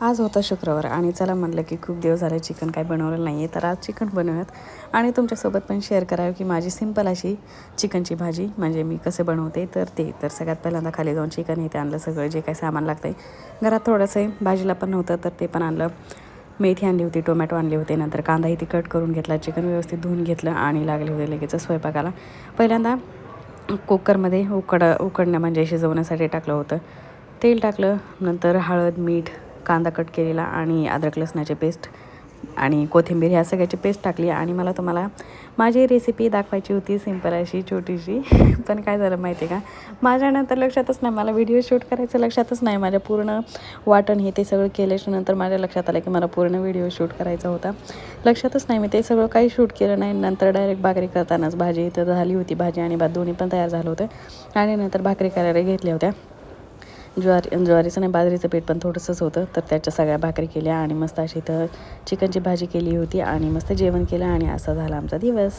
आज होता शुक्रवार आणि चला म्हटलं की खूप दिवस झाले चिकन काही बनवलं नाही आहे, तर आज चिकन बनवूयात आणि तुमच्यासोबत पण शेअर करावं की माझी सिंपल अशी चिकनची भाजी म्हणजे मी कसे बनवते. तर सगळ्यात पहिल्यांदा खाली जाऊन चिकन हे ते आणलं, सगळं जे काही सामान लागतं आहे घरात. थोडंसं भाजीला पण नव्हतं तर ते पण आणलं. मेथी आणली होती, टोमॅटो आणले होते, नंतर कांदाही ती कट करून घेतला, चिकन व्यवस्थित धुवून घेतलं आणि लागले होते लगेच स्वयंपाकाला. पहिल्यांदा कुकरमध्ये उकडण्या म्हणजे शिजवण्यासाठी टाकलं होतं. तेल टाकलं, नंतर हळद, मीठ, कांदा कट केलेला आणि अद्रक लसणाची पेस्ट आणि कोथिंबीर ह्या सगळ्याची पेस्ट टाकली. आणि मला तुम्हाला माझी रेसिपी दाखवायची होती सिंपल अशी छोटीशी. पण काय झालं माहिती आहे का, माझ्यानंतर लक्षातच नाही, मला व्हिडिओ शूट करायचं लक्षातच नाही. माझ्या पूर्ण वाटण हे ते सगळं केल्याच्या नंतर माझ्या लक्षात आलं की मला पूर्ण व्हिडिओ शूट करायचा होता. लक्षातच नाही, मी ते सगळं काही शूट केलं नाही. नंतर डायरेक्ट भाकरी करतानाच भाजी तर झाली होती, भाजी आणि भात दोन्ही पण तयार झालं होतं. आणि नंतर भाकरी करायला घेतल्या होत्या. ज्वारीचं नाही, बाजरीचं पीठ पण थोडंसंच होतं, तर त्याच्या सगळ्या भाकरी केल्या आणि मस्त अशी तर चिकनची भाजी केली होती आणि मस्त जेवण केलं आणि असा झाला आमचा दिवस.